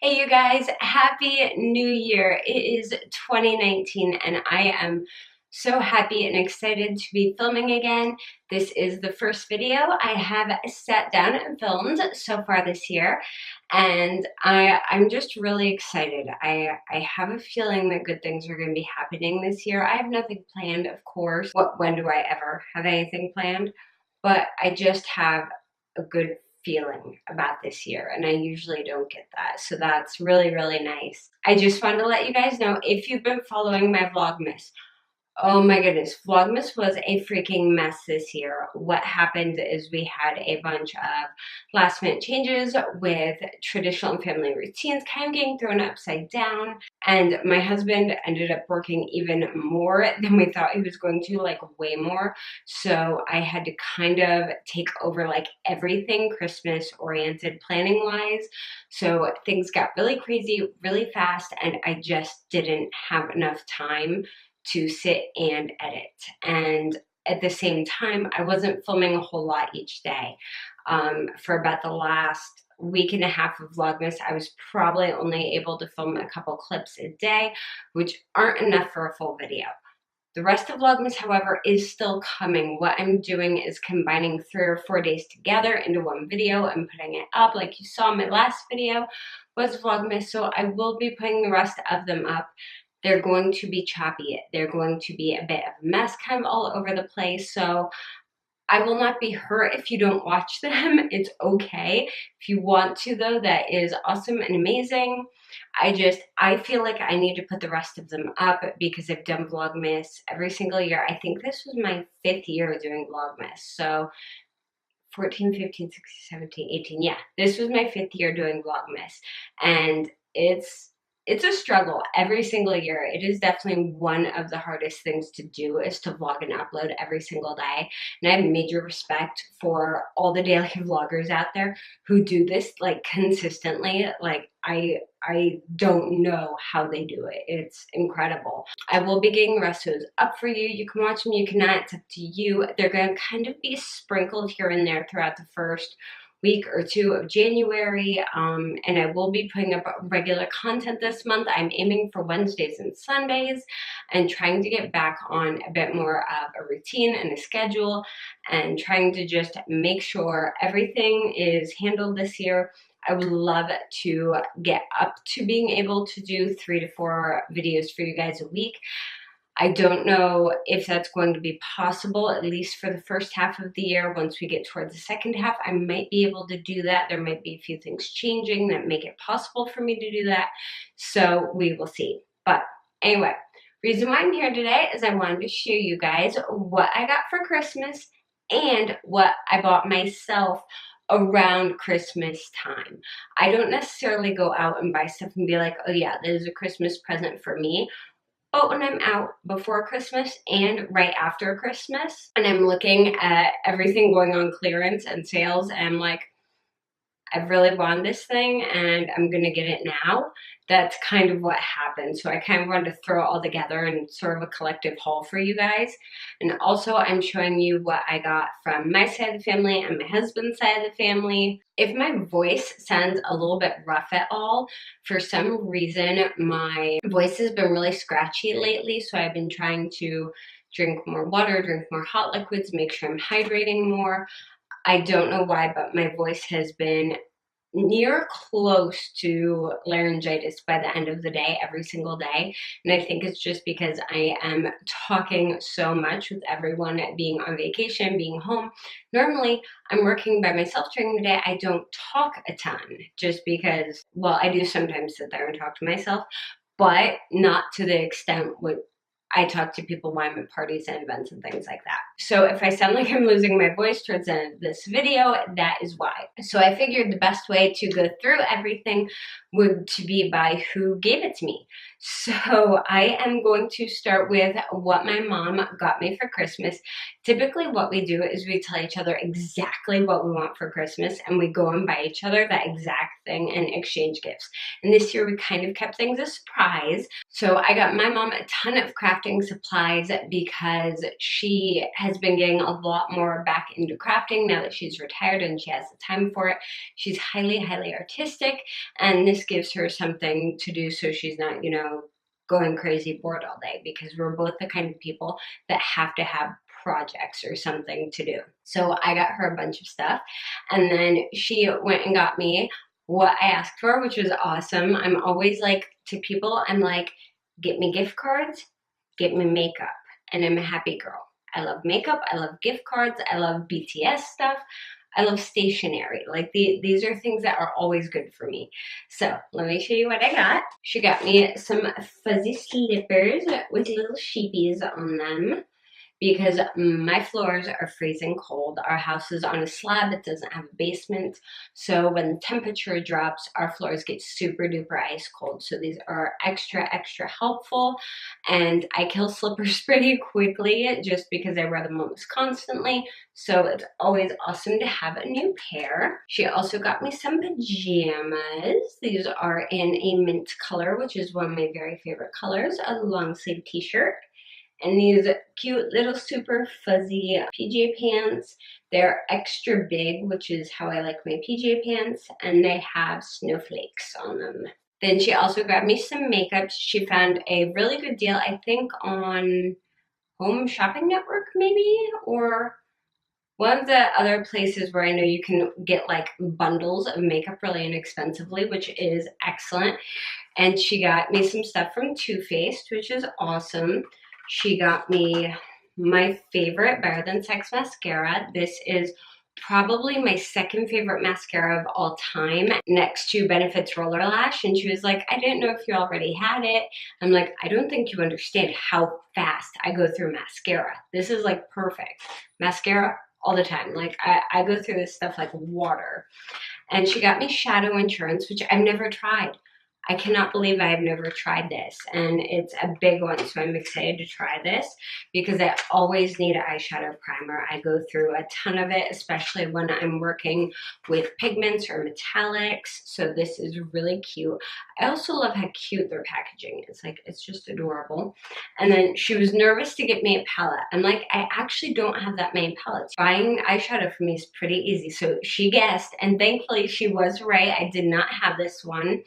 Hey you guys, happy new year. It is 2019 and I am so happy and excited to be filming again. This is the first video I have sat down and filmed so far this year, and I'm just really excited. I have a feeling that good things are going to be happening this year. I have nothing planned, of course. When do I ever have anything planned? But I just have a good feeling about this year, and I usually don't get that, so that's really nice. I just wanted to let you guys know, if you've been following my Vlogmas, oh my goodness, Vlogmas was a freaking mess this year. What happened is we had a bunch of last minute changes with traditional and family routines kind of getting thrown upside down. And my husband ended up working even more than we thought he was going to, like way more. So I had to kind of take over like everything Christmas oriented planning wise. So things got really crazy really fast, and I just didn't have enough time to sit and edit. And at the same time, I wasn't filming a whole lot each day. For about the last week and a half of Vlogmas, I was probably only able to film a couple clips a day, which aren't enough for a full video. The rest of Vlogmas, however, is still coming. What I'm doing is combining 3 or 4 days together into one video and putting it up. Like you saw, my last video was Vlogmas, so I will be putting the rest of them up. They're going to be choppy. They're going to be a bit of a mess, kind of all over the place. So I will not be hurt if you don't watch them. It's okay. If you want to, though, that is awesome and amazing. I feel like I need to put the rest of them up because I've done Vlogmas every single year. I think this was my 5th year doing Vlogmas. So 14, 15, 16, 17, 18. Yeah, this was my 5th year doing Vlogmas. And it's a struggle every single year. It is definitely one of the hardest things to do, is to vlog and upload every single day. And I have major respect for all the daily vloggers out there who do this like consistently. Like I don't know how they do it. It's incredible. I will be getting the rest of those up for you. You can watch them, you cannot, it's up to you. They're going to kind of be sprinkled here and there throughout the first week or 2 of January, and I will be putting up regular content this month. I'm aiming for Wednesdays and Sundays and trying to get back on a bit more of a routine and a schedule, and trying to just make sure everything is handled this year. I would love to get up to being able to do 3 to 4 videos for you guys a week. I don't know if that's going to be possible, at least for the first half of the year. Once we get towards the second half, I might be able to do that. There might be a few things changing that make it possible for me to do that. So we will see. But anyway, reason why I'm here today is I wanted to show you guys what I got for Christmas and what I bought myself around Christmas time. I don't necessarily go out and buy stuff and be like, oh yeah, this is a Christmas present for me. But when I'm out before Christmas and right after Christmas, and I'm looking at everything going on clearance and sales, and I'm like, I've really wanted this thing and I'm gonna get it now. That's kind of what happened. So I kind of wanted to throw it all together in sort of a collective haul for you guys. And also I'm showing you what I got from my side of the family and my husband's side of the family. If my voice sounds a little bit rough at all, for some reason my voice has been really scratchy lately, so I've been trying to drink more water, drink more hot liquids, make sure I'm hydrating more. I don't know why, but my voice has been near close to laryngitis by the end of the day, every single day. And I think it's just because I am talking so much with everyone being on vacation, being home. Normally, I'm working by myself during the day. I don't talk a ton just because, well, I do sometimes sit there and talk to myself, but not to the extent with I talk to people while I'm at parties and events and things like that. So if I sound like I'm losing my voice towards the end of this video, that is why. So I figured the best way to go through everything would to be by who gave it to me. So I am going to start with what my mom got me for Christmas. Typically what we do is we tell each other exactly what we want for Christmas, and we go and buy each other that exact thing and exchange gifts. And this year we kind of kept things a surprise. So I got my mom a ton of crafting supplies because she has been getting a lot more back into crafting now that she's retired and she has the time for it. She's highly, highly artistic, and this gives her something to do so she's not, going crazy bored all day, because we're both the kind of people that have to have projects or something to do. So I got her a bunch of stuff, and then she went and got me what I asked for, which was awesome. I'm always like, to people, I'm like, get me gift cards, get me makeup, and I'm a happy girl. I love makeup, I love gift cards, I love BTS stuff, I love stationery. Like these are things that are always good for me. So let me show you what I got. She got me some fuzzy slippers with little sheepies on them, because my floors are freezing cold. Our house is on a slab, it doesn't have a basement. So when the temperature drops, our floors get super duper ice cold. So these are extra, extra helpful. And I kill slippers pretty quickly just because I wear them almost constantly. So it's always awesome to have a new pair. She also got me some pajamas. These are in a mint color, which is one of my very favorite colors, a long sleeve t-shirt. And these cute little super fuzzy PJ pants. They're extra big, which is how I like my PJ pants, and they have snowflakes on them. Then she also grabbed me some makeup. She found a really good deal, I think, on Home Shopping Network maybe, or one of the other places where I know you can get like bundles of makeup really inexpensively, which is excellent. And she got me some stuff from Too Faced, which is awesome. She got me my favorite Better Than Sex mascara. This is probably my second favorite mascara of all time, next to Benefit's Roller Lash. And she was like, I didn't know if you already had it. I'm like, I don't think you understand how fast I go through mascara. This is like perfect. Mascara all the time. Like I go through this stuff like water. And she got me Shadow Insurance, which I've never tried. I cannot believe I have never tried this, and it's a big one, so I'm excited to try this because I always need an eyeshadow primer. I go through a ton of it, especially when I'm working with pigments or metallics, so this is really cute. I also love how cute their packaging is. Like, it's just adorable. And then she was nervous to get me a palette. I'm like, I actually don't have that many palettes. Buying eyeshadow for me is pretty easy, so she guessed, and thankfully she was right. I did not have this one.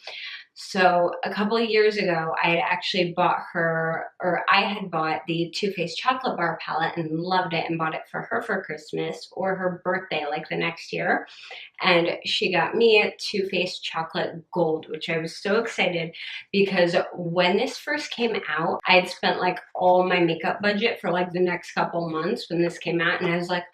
So a couple of years ago, I had actually bought her, or I had bought the Too Faced chocolate bar palette and loved it and bought it for her for Christmas or her birthday, like the next year. And she got me a Too Faced chocolate gold, which I was so excited because when this first came out, I had spent like all my makeup budget for like the next couple months when this came out, and I was like,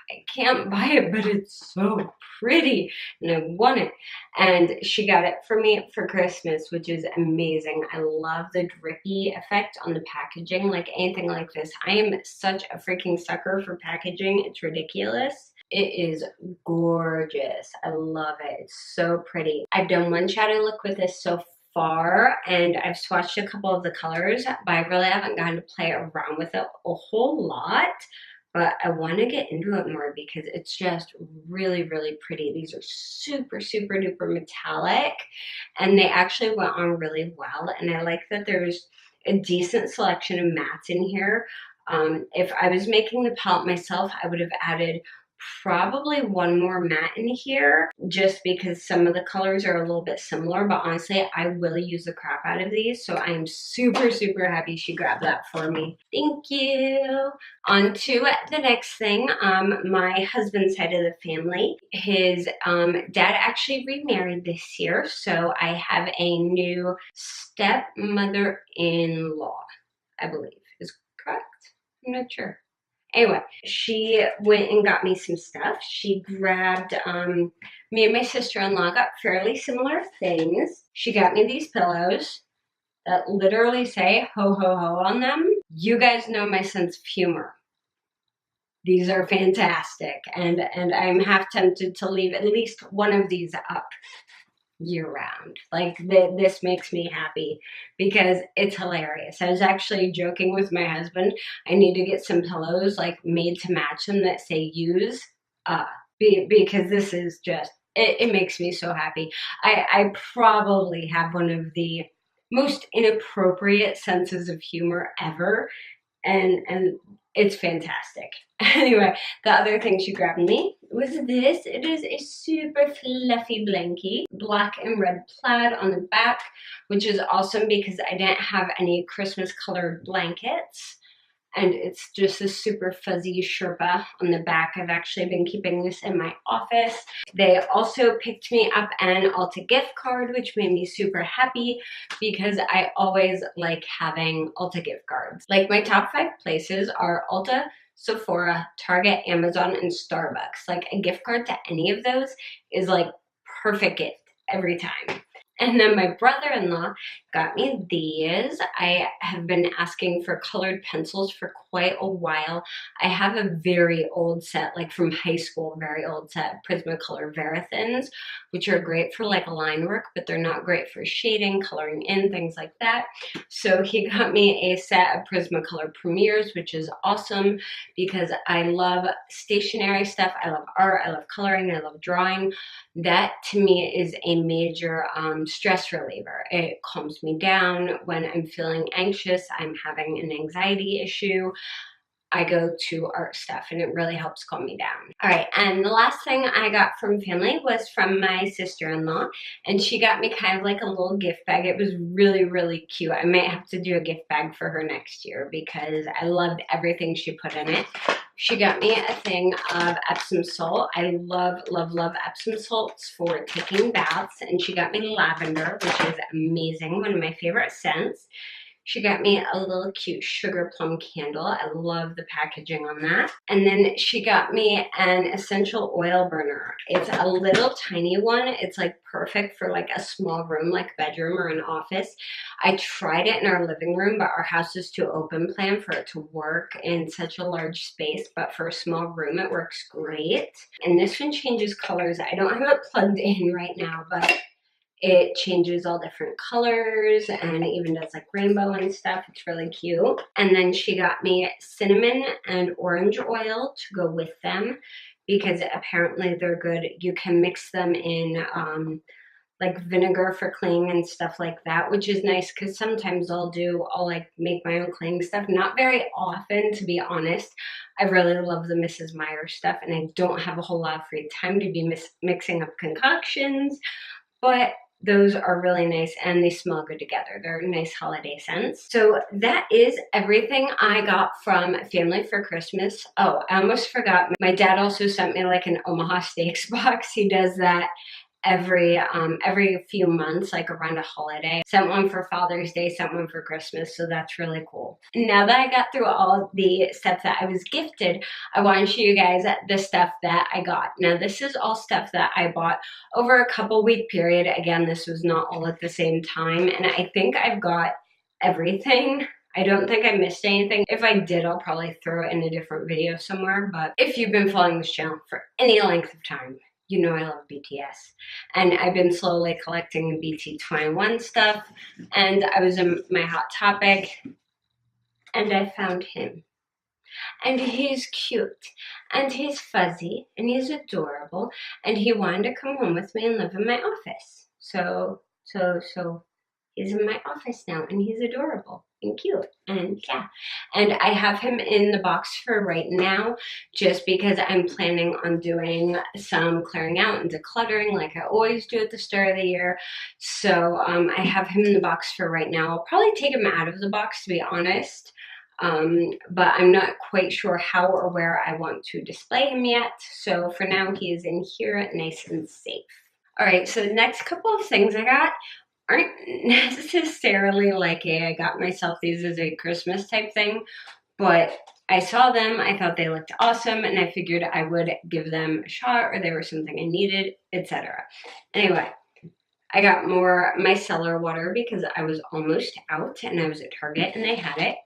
I can't buy it, but it's so pretty and I want it. And she got it for me for Christmas, which is amazing. I love the drippy effect on the packaging, like anything like this. I am such a freaking sucker for packaging. It's ridiculous. It is gorgeous. I love it. It's so pretty. I've done one shadow look with this so far, and I've swatched a couple of the colors, but I really haven't gotten to play around with it a whole lot. But I want to get into it more because it's just really, really pretty. These are super, super duper metallic, and they actually went on really well. And I like that there's a decent selection of mattes in here. If I was making the palette myself, I would have added probably one more matte in here just because some of the colors are a little bit similar, but honestly I will use the crap out of these, so I am super, super happy she grabbed that for me. Thank you. On to the next thing. My husband's side of the family, his dad actually remarried this year, so I have a new stepmother-in-law, I believe is correct. I'm not sure. Anyway, she went and got me some stuff. She grabbed, me and my sister-in-law got fairly similar things. She got me these pillows that literally say ho ho ho on them. You guys know my sense of humor. These are fantastic, and I'm half tempted to leave at least one of these up year-round. Like, this makes me happy because it's hilarious. I was actually joking with my husband, I need to get some pillows like made to match them that say use, because this is just, it makes me so happy. I probably have one of the most inappropriate senses of humor ever, and it's fantastic. Anyway, the other thing she grabbed me was this. It is a super fluffy blankie, black and red plaid on the back, which is awesome because I didn't have any Christmas colored blankets. And it's just a super fuzzy Sherpa on the back. I've actually been keeping this in my office. They also picked me up an Ulta gift card, which made me super happy because I always like having Ulta gift cards. Like, my top 5 places are Ulta, Sephora, Target, Amazon, and Starbucks. Like, a gift card to any of those is like perfect gift every time. And then my brother-in-law got me these. I have been asking for colored pencils for quite a while. I have a very old set, like from high school, very old set of Prismacolor Verithins, which are great for like line work, but they're not great for shading, coloring in, things like that. So he got me a set of Prismacolor Premiers, which is awesome because I love stationery stuff. I love art, I love coloring, I love drawing. That to me is a major stress reliever. It calms me down when I'm feeling anxious, I'm having an anxiety issue. I go to art stuff and it really helps calm me down. All right, and the last thing I got from family was from my sister-in-law, and she got me kind of like a little gift bag. It was really, really cute. I might have to do a gift bag for her next year because I loved everything she put in it. She got me a thing of Epsom salt. I love, love, love Epsom salts for taking baths, and she got me lavender, which is amazing, one of my favorite scents. She got me a little cute sugar plum candle. I love the packaging on that. And then she got me an essential oil burner. It's a little tiny one. It's like perfect for like a small room, like a bedroom or an office. I tried it in our living room, but our house is too open plan for it to work in such a large space. But for a small room, it works great. And this one changes colors. I don't have it plugged in right now, but it changes all different colors and even does like rainbow and stuff. It's really cute. And then she got me cinnamon and orange oil to go with them because apparently they're good. You can mix them in like vinegar for cleaning and stuff like that, which is nice because sometimes I'll like make my own cleaning stuff. Not very often, to be honest. I really love the Mrs. Meyer stuff and I don't have a whole lot of free time to be mixing up concoctions, but those are really nice and they smell good together. They're nice holiday scents. So that is everything I got from family for Christmas. Oh, I almost forgot. My dad also sent me like an Omaha Steaks box. He does that every few months, like around a holiday. Sent one for Father's Day, sent one for Christmas, so that's really cool. Now that I got through all the stuff that I was gifted, I want to show you guys the stuff that I got. Now this is all stuff that I bought over a couple week period. Again, this was not all at the same time, and I think I've got everything. I don't think I missed anything. If I did, I'll probably throw it in a different video somewhere, but if you've been following this channel for any length of time, you know I love BTS. And I've been slowly collecting BT21 stuff. And I was in my Hot Topic and I found him. And he's cute. And he's fuzzy. And he's adorable. And he wanted to come home with me and live in my office. So he's in my office now and he's adorable and cute, and yeah. And I have him in the box for right now just because I'm planning on doing some clearing out and decluttering like I always do at the start of the year. So I have him in the box for right now. I'll probably take him out of the box, to be honest. But I'm not quite sure how or where I want to display him yet. So for now, he is in here nice and safe. All right, so the next couple of things I got aren't necessarily like I got myself these as a Christmas type thing, but I saw them, I thought they looked awesome, and I figured I would give them a shot or they were something I needed, etc. Anyway, I got more micellar water because I was almost out and I was at Target and they had it.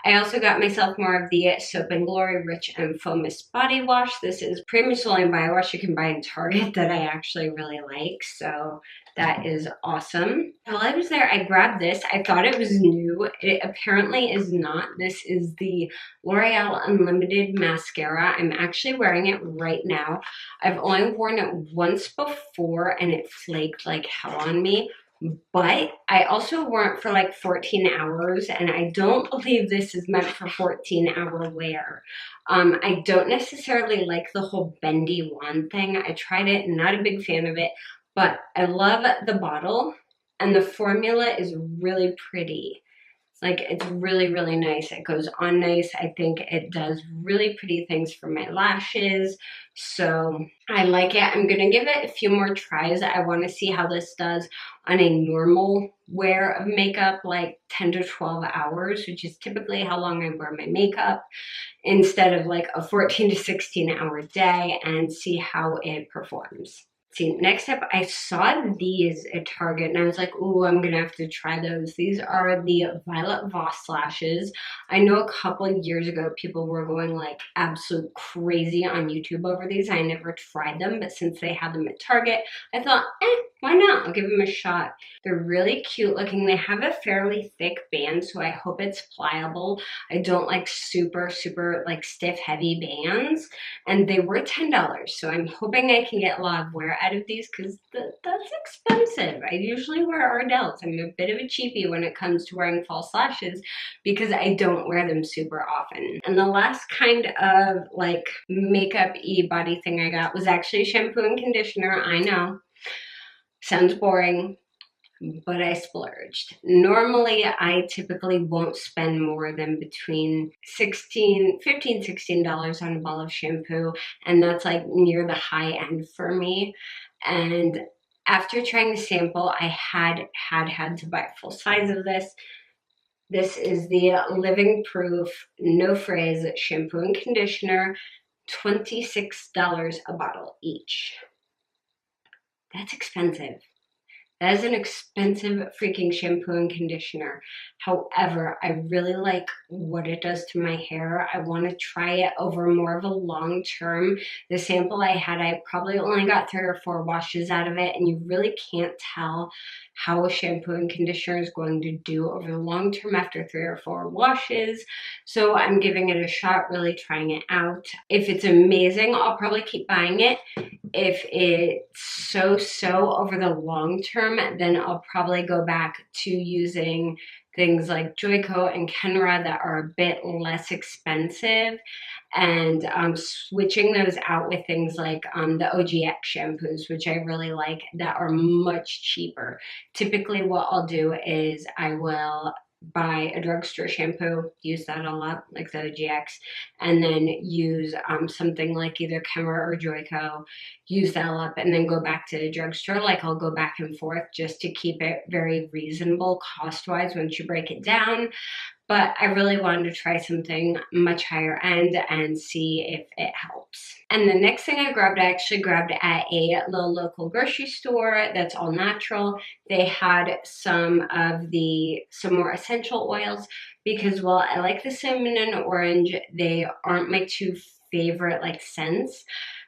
I also got myself more of the Soap & Glory Rich and Foamless Body Wash. This is Premium Sullied Body Wash you can buy in Target that I actually really like, so that is awesome. While I was there, I grabbed this. I thought it was new. It apparently is not. This is the L'Oreal Unlimited Mascara. I'm actually wearing it right now. I've only worn it once before and it flaked like hell on me. but I also wore it for like 14 hours, and I don't believe this is meant for 14-hour wear. I don't necessarily like the whole bendy wand thing. I tried it, not a big fan of it, but I love the bottle, and the formula is really pretty. Like, it's really, really nice. It goes on nice. I think it does really pretty things for my lashes. So I like it. I'm going to give it a few more tries. I want to see how this does on a normal wear of makeup, like 10 to 12 hours, which is typically how long I wear my makeup, instead of like a 14 to 16 hour day, and see how it performs. See, next up, I saw these at Target, and I was like, ooh, I'm gonna have to try those. These are the Violet Voss lashes. I know a couple of years ago, people were going like absolute crazy on YouTube over these. I never tried them, but since they had them at Target, I thought, why not? I'll give them a shot. They're really cute looking. They have a fairly thick band, so I hope it's pliable. I don't like super, super like stiff, heavy bands. And they were $10, so I'm hoping I can get a lot of wear out of these, because that's expensive. I usually wear Ardell's. I'm a bit of a cheapie when it comes to wearing false lashes because I don't wear them super often. And the last kind of like makeup-y body thing I got was actually shampoo and conditioner. I know, sounds boring, but I splurged. Normally, I typically won't spend more than between $15, $16 on a bottle of shampoo, and that's like near the high end for me. And after trying the sample, I had to buy a full size of this. This is the Living Proof No Frizz shampoo and conditioner, $26 a bottle each. That's expensive. That is an expensive freaking shampoo and conditioner. However, I really like what it does to my hair. I want to try it over more of a long term. The sample I had, I probably only got 3 or 4 washes out of it, and you really can't tell how a shampoo and conditioner is going to do over the long term after 3 or 4 washes. So I'm giving it a shot, really trying it out. If it's amazing, I'll probably keep buying it. If it's so over the long term, then I'll probably go back to using things like Joico and Kenra that are a bit less expensive, and switching those out with things like the OGX shampoos, which I really like, that are much cheaper. Typically what I'll do is I will buy a drugstore shampoo, use that a lot, like the OGX, and then use something like either Kenra or Joico, use that up, and then go back to the drugstore. Like, I'll go back and forth just to keep it very reasonable cost-wise once you break it down. But I really wanted to try something much higher end and see if it helps. And the next thing I actually grabbed at a little local grocery store that's all natural. They had some more essential oils, because while I like the cinnamon and orange, they aren't my 2 favorite like scents.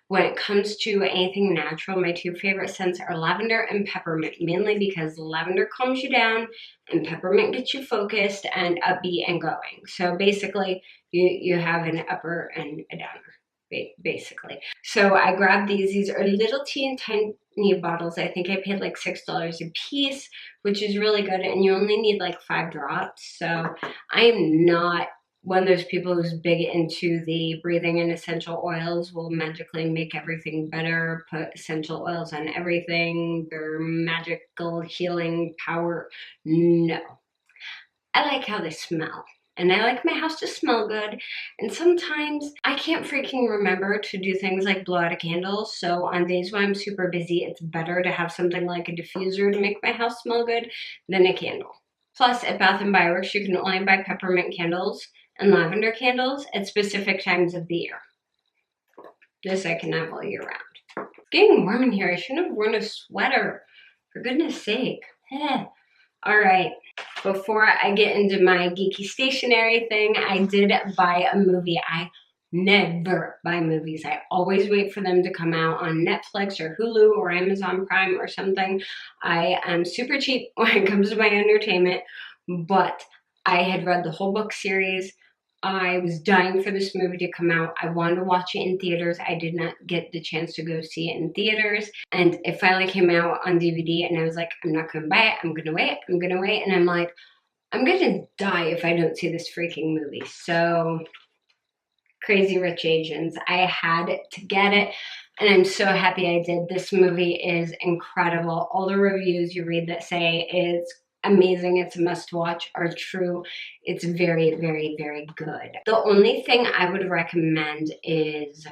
When it comes to anything natural, my 2 favorite scents are lavender and peppermint, mainly because lavender calms you down and peppermint gets you focused and upbeat and going. So basically, you have an upper and a downer, basically. So I grabbed these. These are little tiny bottles. I think I paid like $6 a piece, which is really good, and you only need like 5 drops. So I am not one of those people who's big into the breathing in essential oils, will magically make everything better, put essential oils on everything, their magical healing power. No. I like how they smell. And I like my house to smell good. And sometimes I can't freaking remember to do things like blow out a candle. So on days when I'm super busy, it's better to have something like a diffuser to make my house smell good than a candle. Plus, at Bath & Body Works, you can only buy peppermint candles and lavender candles at specific times of the year. This I can have all year round. It's getting warm in here. I shouldn't have worn a sweater. For goodness sake. All right, before I get into my geeky stationery thing, I did buy a movie. I never buy movies. I always wait for them to come out on Netflix or Hulu or Amazon Prime or something. I am super cheap when it comes to my entertainment, but I had read the whole book series. I was dying for this movie to come out. I wanted to watch it in theaters. I did not get the chance to go see it in theaters. And it finally came out on DVD and I was like, I'm not gonna buy it. I'm gonna wait. I'm gonna wait. And I'm like, I'm gonna die if I don't see this freaking movie. So Crazy Rich Asians. I had to get it, and I'm so happy I did. This movie is incredible. All the reviews you read that say it's amazing, it's a must watch, are true. It's very, very, very good. The only thing I would recommend is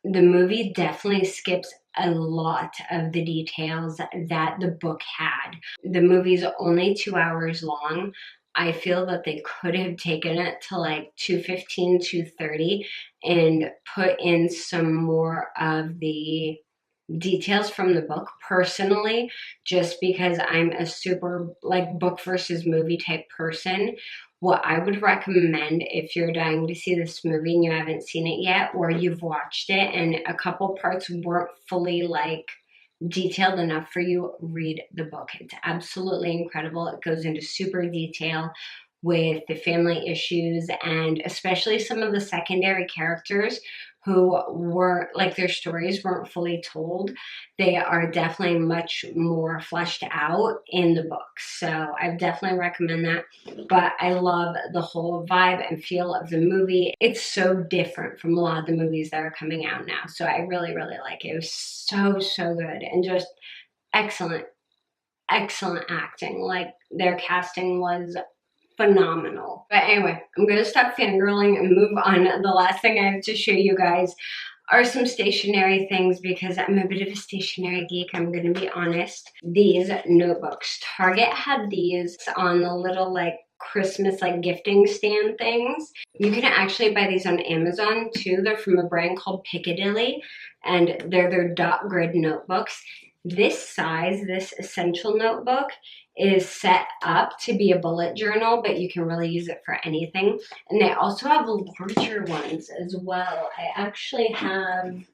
the movie definitely skips a lot of the details that the book had. The movie's only 2 hours long. I feel that they could have taken it to like 2:15, 2:30 and put in some more of the details from the book personally, just because I'm a super like book versus movie type person. What I would recommend if you're dying to see this movie and you haven't seen it yet, or you've watched it and a couple parts weren't fully like detailed enough for you, read the book. It's absolutely incredible. It goes into super detail with the family issues and especially some of the secondary characters who were like their stories weren't fully told. They are definitely much more fleshed out in the book. So I definitely recommend that. But I love the whole vibe and feel of the movie. It's so different from a lot of the movies that are coming out now. So I really, really like it. It was so, so good and just excellent, excellent acting. Like their casting was phenomenal. But anyway, I'm gonna stop fangirling and move on. The last thing I have to show you guys are some stationery things because I'm a bit of a stationery geek, I'm gonna be honest. These notebooks. Target had these on the little like Christmas like gifting stand things. You can actually buy these on Amazon too. They're from a brand called Piccadilly and they're their dot grid notebooks. This size, this essential notebook, is set up to be a bullet journal, but you can really use it for anything. And they also have larger ones as well. I actually have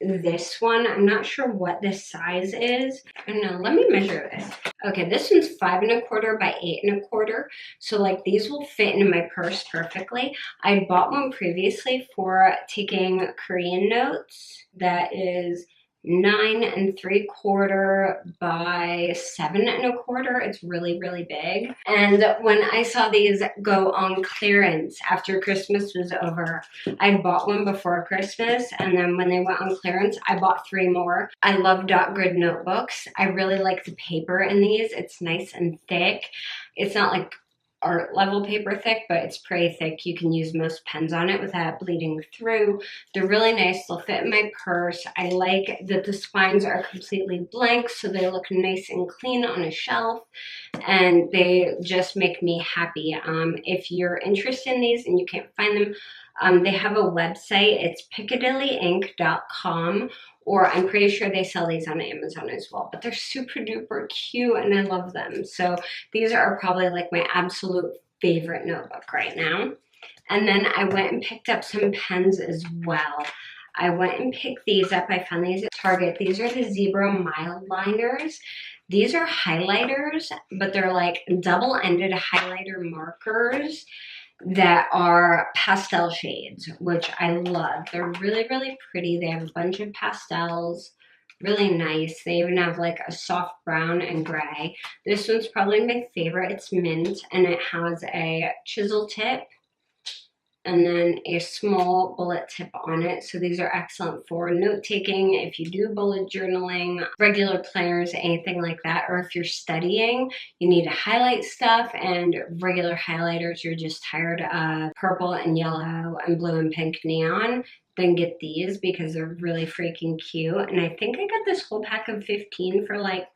this one. I'm not sure what this size is. I don't know. Let me measure this. Okay, this one's 5 1/4 by 8 1/4. So like these will fit into my purse perfectly. I bought one previously for taking Korean notes. That is 9 3/4 by 7 1/4. It's really, really big. And when I saw these go on clearance after Christmas was over, I bought one before Christmas, and then when they went on clearance, I bought 3 more. I love dot grid notebooks. I really like the paper in these. It's nice and thick. It's not like art level paper thick, but it's pretty thick. You can use most pens on it without bleeding through. They're really nice. They'll fit in my purse. I like that the spines are completely blank, so they look nice and clean on a shelf, and they just make me happy. If you're interested in these and you can't find them, they have a website. It's piccadillyinc.com, or I'm pretty sure they sell these on Amazon as well. But they're super duper cute and I love them. So these are probably like my absolute favorite notebook right now. And then I went and picked up some pens as well. I went and picked these up. I found these at Target. These are the Zebra Mild Liners. These are highlighters, but they're like double-ended highlighter markers that are pastel shades, which I love. They're really, really pretty. They have a bunch of pastels, really nice. They even have like a soft brown and gray. This one's probably my favorite. It's mint, and it has a chisel tip and then a small bullet tip on it. So these are excellent for note-taking, if you do bullet journaling, regular planners, anything like that. Or if you're studying, you need to highlight stuff, and regular highlighters, you're just tired of purple and yellow and blue and pink neon, then get these because they're really freaking cute. And I think I got this whole pack of 15 for like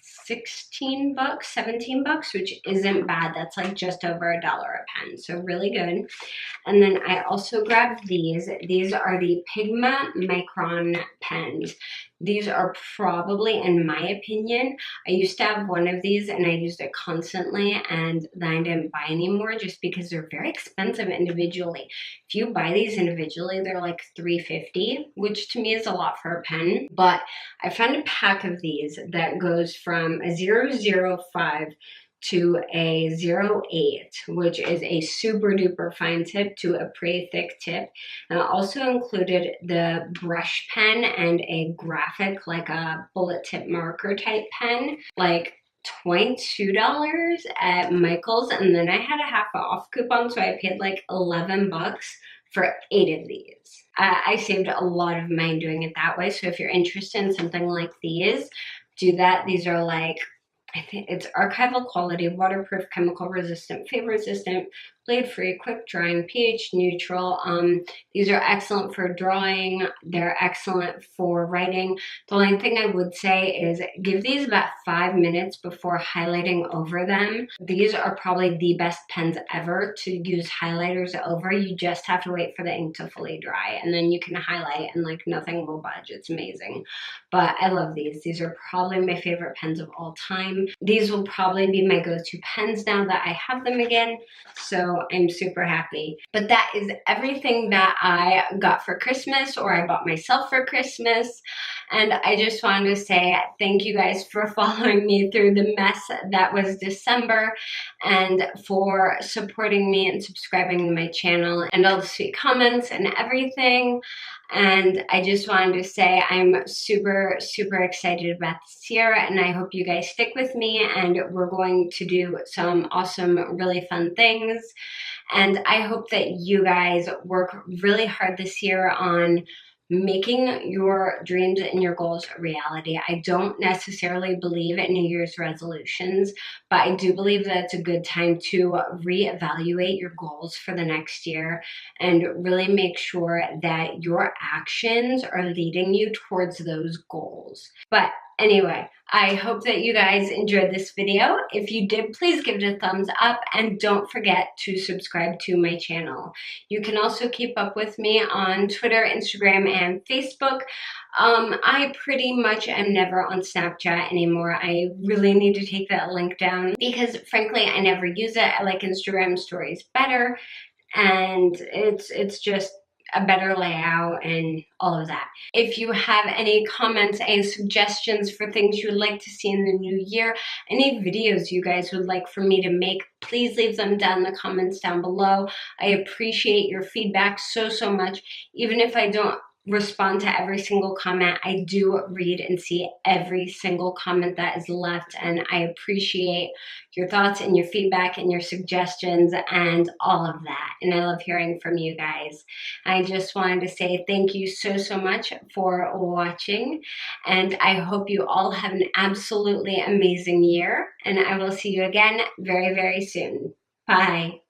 16 bucks, 17 bucks, which isn't bad. That's like just over $1 a pen, so really good. And then I also grabbed these. These are the Pigma Micron pens. These are probably, in my opinion, I used to have one of these and I used it constantly, and then I didn't buy anymore just because they're very expensive individually. If you buy these individually, they're like $3.50, which to me is a lot for a pen. But I found a pack of these that goes from a 005 to a 08, which is a super duper fine tip to a pretty thick tip. And it also included the brush pen and a graphic, like a bullet tip marker type pen, like $22 at Michael's. And then I had a half off coupon, so I paid like 11 bucks for 8 of these. I saved a lot of money doing it that way. So if you're interested in something like these, do that. These are like, I think it's archival quality, waterproof, chemical resistant, fade resistant, blade free, quick drying, pH neutral. These are excellent for drawing. They're excellent for writing. The only thing I would say is give these about 5 minutes before highlighting over them. These are probably the best pens ever to use highlighters over. You just have to wait for the ink to fully dry, and then you can highlight and like nothing will budge. It's amazing. But I love these. These are probably my favorite pens of all time. These will probably be my go-to pens now that I have them again. So I'm super happy. But that is everything that I got for Christmas, or I bought myself for Christmas. And I just wanted to say thank you guys for following me through the mess that was December, and for supporting me and subscribing to my channel, and all the sweet comments and everything. And I just wanted to say I'm super, super excited about this year, and I hope you guys stick with me, and we're going to do some awesome, really fun things. And I hope that you guys work really hard this year on making your dreams and your goals a reality. I don't necessarily believe in New Year's resolutions, but I do believe that it's a good time to reevaluate your goals for the next year and really make sure that your actions are leading you towards those goals. But anyway, I hope that you guys enjoyed this video. If you did, please give it a thumbs up, and don't forget to subscribe to my channel. You can also keep up with me on Twitter, Instagram, and Facebook. I pretty much am never on Snapchat anymore. I really need to take that link down because frankly, I never use it. I like Instagram stories better, and it's just a better layout and all of that. If you have any comments and suggestions for things you would like to see in the new year, any videos you guys would like for me to make, please leave them down in the comments down below. I appreciate your feedback so, so much. Even if I don't respond to every single comment, I do read and see every single comment that is left, and I appreciate your thoughts and your feedback and your suggestions and all of that, and I love hearing from you guys. I just wanted to say thank you so, so much for watching, and I hope you all have an absolutely amazing year, and I will see you again very, very soon. Bye.